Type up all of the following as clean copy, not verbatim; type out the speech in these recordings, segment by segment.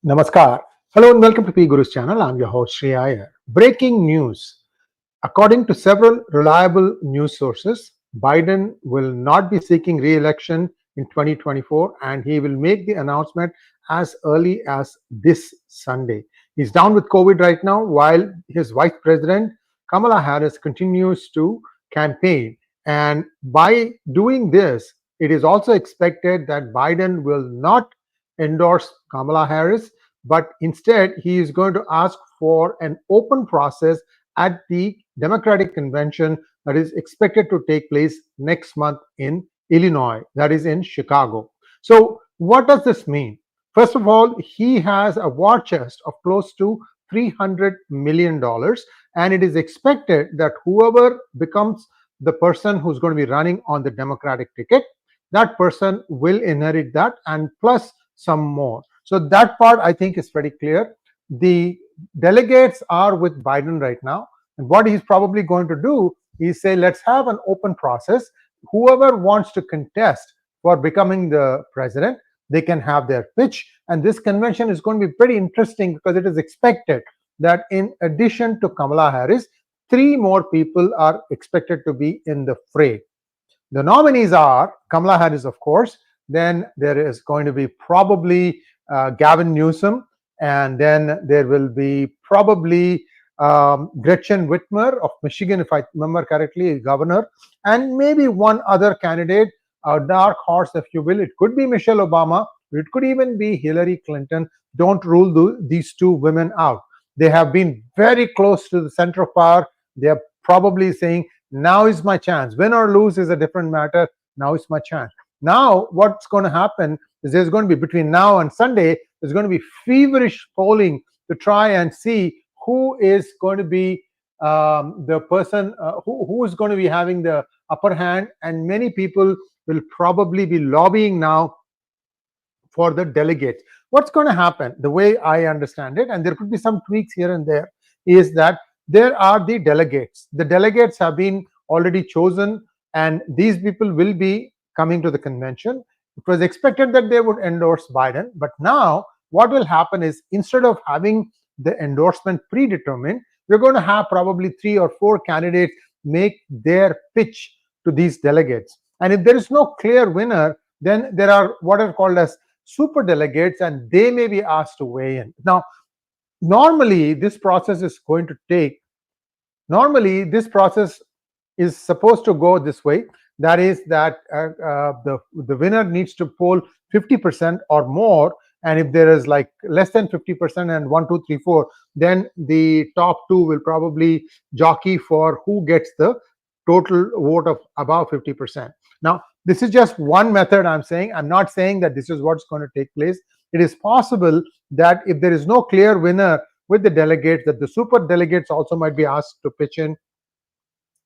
Namaskar. Hello and welcome to P Guru's channel. I'm your host Sri Iyer. Breaking news. According to several reliable news sources, Biden will not be seeking re-election in 2024 and he will make the announcement as early as this Sunday. He's down with COVID right now while his vice president Kamala Harris continues to campaign. And by doing this, it is also expected that Biden will not endorse Kamala Harris, but instead he is going to ask for an open process at the Democratic convention that is expected to take place next month in Illinois, that is in Chicago. So, what does this mean? First of all, he has a war chest of close to $300 million, and it is expected that whoever becomes the person who's going to be running on the Democratic ticket, that person will inherit that and plus some more. So that part I think is pretty clear. The delegates are with Biden right now, and what he's probably going to do is say, let's have an open process. Whoever wants to contest for becoming the president, they can have their pitch. And this convention is going to be pretty interesting because it is expected that in addition to Kamala Harris, three more people are expected to be in the fray. The nominees are Kamala Harris, of course. Then there is going to be probably Gavin Newsom, and then there will be probably Gretchen Whitmer of Michigan, if I remember correctly, governor, and maybe one other candidate, a dark horse, if you will. It could be Michelle Obama, it could even be Hillary Clinton. Don't rule these two women out. They have been very close to the center of power. They are probably saying, now is my chance. Win or lose is a different matter. Now is my chance. Now, what's going to happen is there's going to be, between now and Sunday, there's going to be feverish polling to try and see who is going to be the person who is going to be having the upper hand. And many people will probably be lobbying now for the delegates. What's going to happen, the way I understand it, and there could be some tweaks here and there, is that there are the delegates. The delegates have been already chosen, and these people will be coming to the convention. It was expected that they would endorse Biden, but now what will happen is instead of having the endorsement predetermined, we're going to have probably 3 or 4 candidates make their pitch to these delegates. And if there is no clear winner, then there are what are called as super delegates, and they may be asked to weigh in. Now, normally this process is supposed to go this way. That is that the winner needs to poll 50% or more, and if there is like less than 50% and 1, 2, 3, 4, then the top 2 will probably jockey for who gets the total vote of above 50%. Now, this is just one method I'm saying. I'm not saying that this is what's going to take place. It is possible that if there is no clear winner with the delegates, that the super delegates also might be asked to pitch in,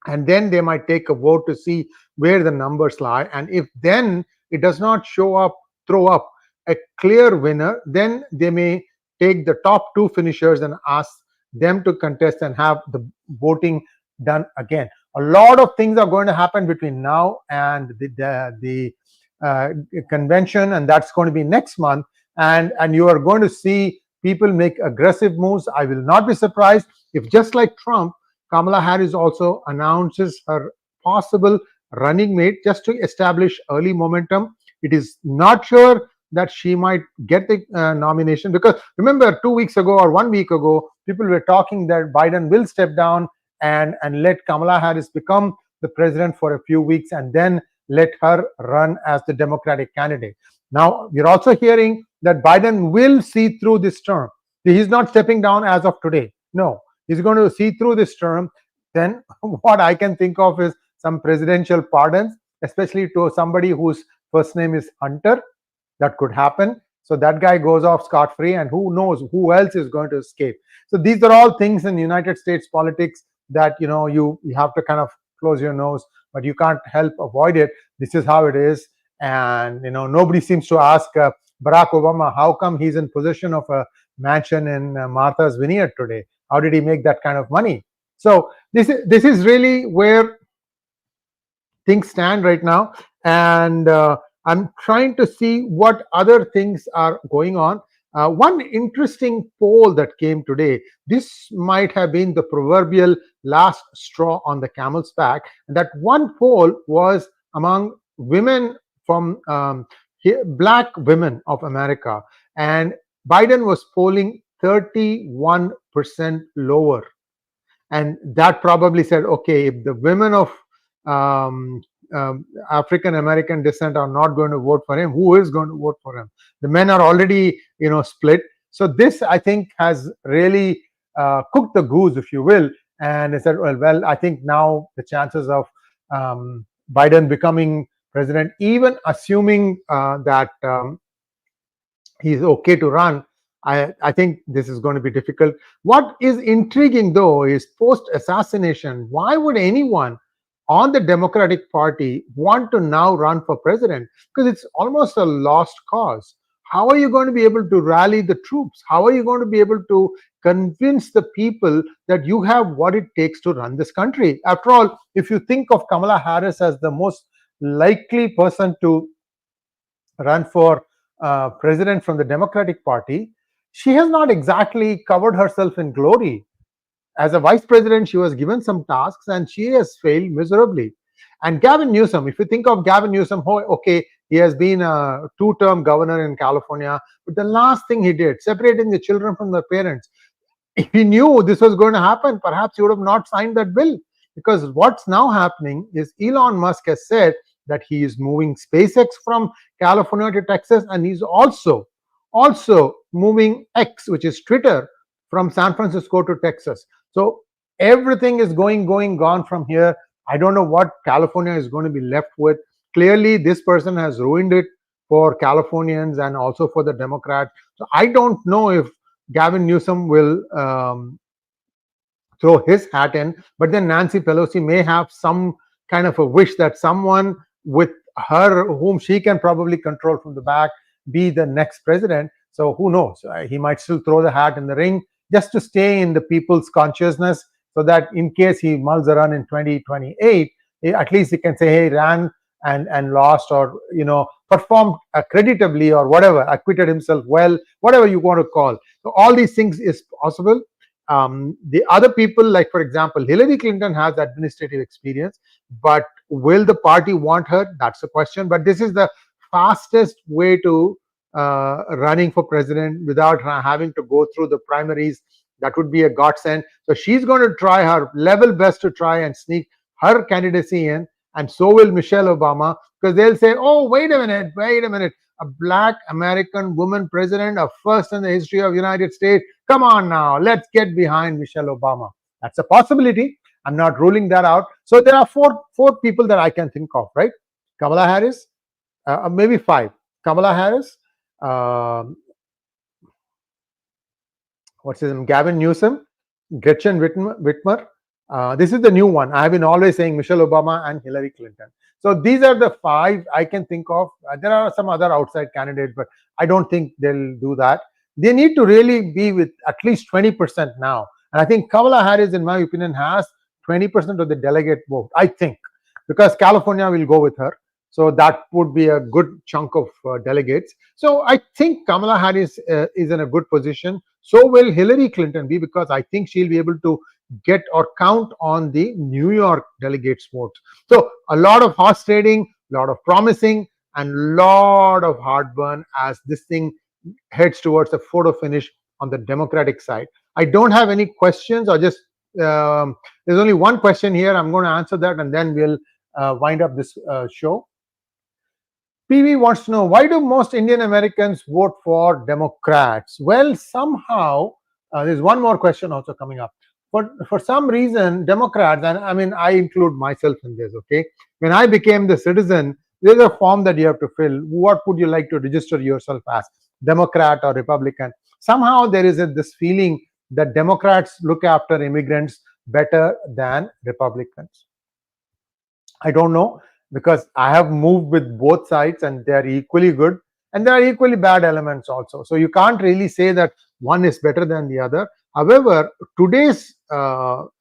and then they might take a vote to see where the numbers lie. And if then it does not throw up a clear winner, then they may take the top 2 finishers and ask them to contest and have the voting done again. A lot of things are going to happen between now and the convention, and that's going to be next month. And you are going to see people make aggressive moves. I will not be surprised if, just like Trump, Kamala Harris also announces her possible running mate just to establish early momentum. It is not sure that she might get the nomination, because remember 2 weeks ago or 1 week ago, people were talking that Biden will step down and let Kamala Harris become the president for a few weeks and then let her run as the Democratic candidate. Now, we're also hearing that Biden will see through this term. He's not stepping down as of today. No, he's going to see through this term. Then what I can think of is some presidential pardons, especially to somebody whose first name is Hunter. That could happen. So that guy goes off scot-free, and who knows who else is going to escape. So these are all things in United States politics that you have to kind of close your nose, but you can't help avoid it. This is how it is. And nobody seems to ask Barack Obama how come he's in possession of a mansion in Martha's Vineyard today. How did he make that kind of money? So this is really where things stand right now, and I'm trying to see what other things are going on. One interesting poll that came today, this might have been the proverbial last straw on the camel's back. And that one poll was among women from black women of America. And Biden was polling 31% lower, and that probably said, okay, if the women of um, African American descent are not going to vote for him, who is going to vote for him? The men are already, split. So this, I think, has really cooked the goose, if you will. And they said, well, I think now the chances of Biden becoming president, even assuming that he's okay to run, I think this is going to be difficult. What is intriguing, though, is post assassination, why would anyone on the Democratic Party want to now run for president? Because it's almost a lost cause. How are you going to be able to rally the troops? How are you going to be able to convince the people that you have what it takes to run this country? After all, if you think of Kamala Harris as the most likely person to run for president from the Democratic Party, she has not exactly covered herself in glory. As a vice president, she was given some tasks and she has failed miserably. And Gavin Newsom, if you think of Gavin Newsom, okay, he has been a two-term governor in California, but the last thing he did, separating the children from their parents, if he knew this was going to happen, perhaps he would have not signed that bill. Because what's now happening is Elon Musk has said that he is moving SpaceX from California to Texas, and he's also moving X, which is Twitter, from San Francisco to Texas. So everything is gone from here. I don't know what California is going to be left with. Clearly, this person has ruined it for Californians and also for the Democrats. So I don't know if Gavin Newsom will throw his hat in, but then Nancy Pelosi may have some kind of a wish that someone with her, whom she can probably control from the back, be the next president. So who knows? He might still throw the hat in the ring just to stay in the people's consciousness, so that in case he mulls a run in 2028, at least he can say, hey, ran and lost, or performed creditably, or whatever, acquitted himself well, whatever you want to call. So all these things is possible. The other people, like for example, Hillary Clinton has administrative experience, but will the party want her? That's the question. But this is the fastest way to running for president without having to go through the primaries. That would be a godsend. So she's going to try her level best to try and sneak her candidacy in, and so will Michelle Obama, because they'll say, oh, wait a minute, a black American woman president, a first in the history of the United States. Come on now, let's get behind Michelle Obama. That's a possibility. I'm not ruling that out. So there are four people that I can think of, right? Kamala Harris, maybe five. Kamala Harris, what's his name? Gavin Newsom, Gretchen Whitmer. This is the new one. I've been always saying Michelle Obama and Hillary Clinton. So these are the five I can think of. There are some other outside candidates, but I don't think they'll do that. They need to really be with at least 20% now. And I think Kamala Harris, in my opinion, has 20% of the delegate vote, I think, because California will go with her. So that would be a good chunk of delegates. So I think Kamala Harris is in a good position. So will Hillary Clinton be, because I think she'll be able to get or count on the New York delegates vote. So a lot of horse trading, a lot of promising, and a lot of heartburn as this thing heads towards a photo finish on the Democratic side. I don't have any questions, or just there's only one question here. I'm going to answer that, and then we'll wind up this show. PV wants to know, why do most Indian Americans vote for Democrats? Well, somehow, there's one more question also coming up. But for some reason, Democrats, and I mean, I include myself in this, okay? When I became the citizen, there's a form that you have to fill. What would you like to register yourself as, Democrat or Republican? Somehow there is this feeling that Democrats look after immigrants better than Republicans. I don't know, because I have moved with both sides and they're equally good, and there are equally bad elements also. So you can't really say that one is better than the other. However, today's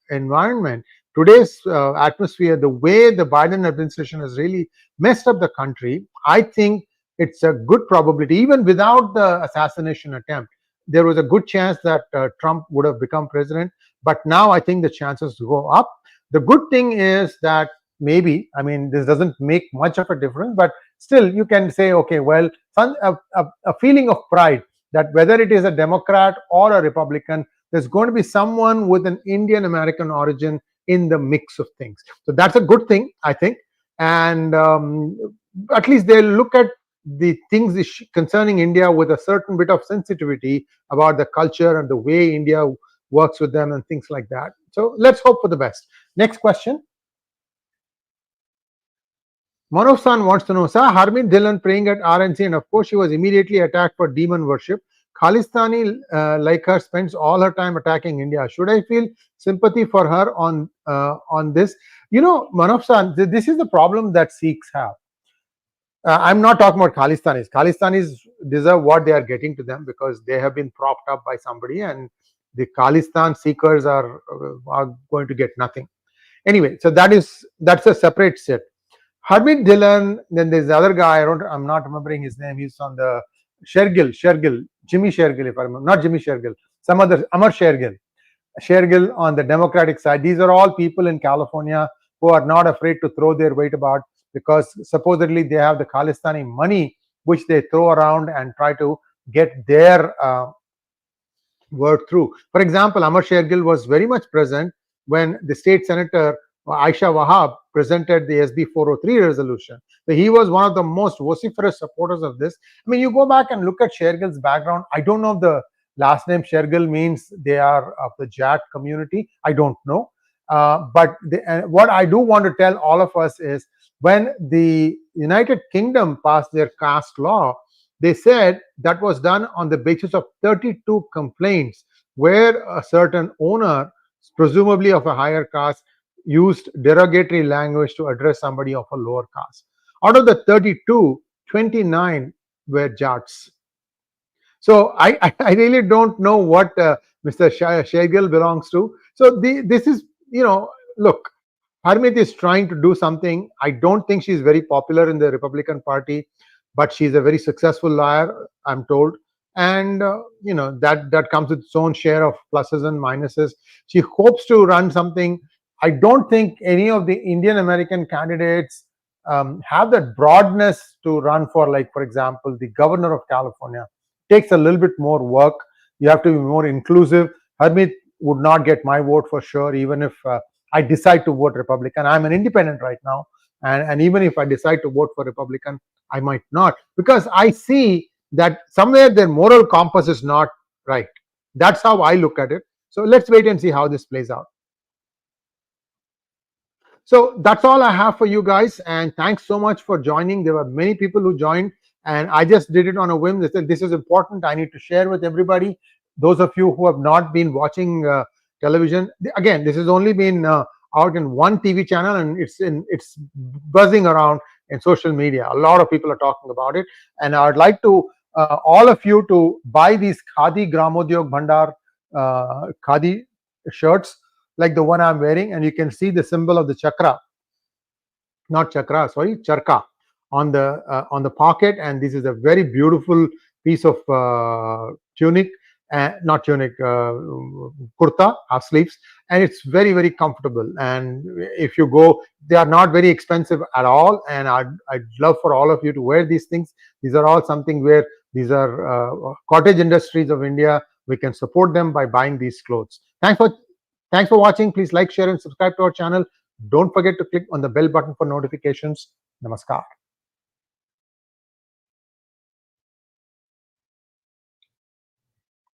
environment, today's atmosphere, the way the Biden administration has really messed up the country, I think it's a good probability. Even without the assassination attempt, there was a good chance that Trump would have become president. But now I think the chances go up. The good thing is that maybe, I mean, this doesn't make much of a difference, but still you can say, okay, well, a feeling of pride that whether it is a Democrat or a Republican, there's going to be someone with an Indian American origin in the mix of things. So that's a good thing, I think. And at least they'll look at the things concerning India with a certain bit of sensitivity about the culture and the way India works with them and things like that. So let's hope for the best. Next question. Manov-san wants to know, sir, Harmeet Dhillon praying at RNC, and of course she was immediately attacked for demon worship. Khalistani, like her, spends all her time attacking India. Should I feel sympathy for her on this? You know, Manov-san, this is the problem that Sikhs have. I'm not talking about Khalistanis. Khalistanis deserve what they are getting to them because they have been propped up by somebody, and the Khalistan seekers are going to get nothing. Anyway, so that's a separate set. Harmeet Dhillon, then there's the other guy, I'm not remembering his name, he's on the Shergill, Jimmy Shergill, if I remember, not Jimmy Shergill, some other, Amar Shergill on the Democratic side. These are all people in California who are not afraid to throw their weight about, because supposedly they have the Khalistani money which they throw around and try to get their word through. For example, Amar Shergill was very much present when the state senator Aisha Wahab presented the SB 403 resolution. So he was one of the most vociferous supporters of this. I mean, you go back and look at Shergill's background. I don't know if the last name Shergill means they are of the Jat community. I don't know. But what I do want to tell all of us is, when the United Kingdom passed their caste law, they said that was done on the basis of 32 complaints where a certain owner, presumably of a higher caste, used derogatory language to address somebody of a lower caste. Out of the 32, 29 were Jats. So I really don't know what Mr. Shergill belongs to. So this is, look, Harmeet is trying to do something. I don't think she's very popular in the Republican Party, but she's a very successful lawyer, I'm told. And, that comes with its own share of pluses and minuses. She hopes to run something. I don't think any of the Indian American candidates have that broadness to run for, like, for example, the governor of California. It takes a little bit more work. You have to be more inclusive. Harmeet would not get my vote for sure, even if I decide to vote Republican. I'm an independent right now. And even if I decide to vote for Republican, I might not, because I see that somewhere their moral compass is not right. That's how I look at it. So let's wait and see how this plays out. So that's all I have for you guys. And thanks so much for joining. There were many people who joined, and I just did it on a whim. They said, this is important, I need to share with everybody. Those of you who have not been watching television, again, this has only been out in one TV channel, and it's buzzing around in social media. A lot of people are talking about it, and I'd like to all of you to buy these Khadi Gramodyog Bhandar Khadi shirts, like the one I'm wearing, and you can see the symbol of the chakra, not chakra, sorry, charka, on the pocket. And this is a very beautiful piece of tunic, not tunic, kurta, half sleeves, and it's very, very comfortable. And if you go, they are not very expensive at all, and I'd love for all of you to wear these things. These are all something where these are cottage industries of India. We can support them by buying these clothes. Thanks for watching. Please like, share, and subscribe to our channel. Don't forget to click on the bell button for notifications. Namaskar.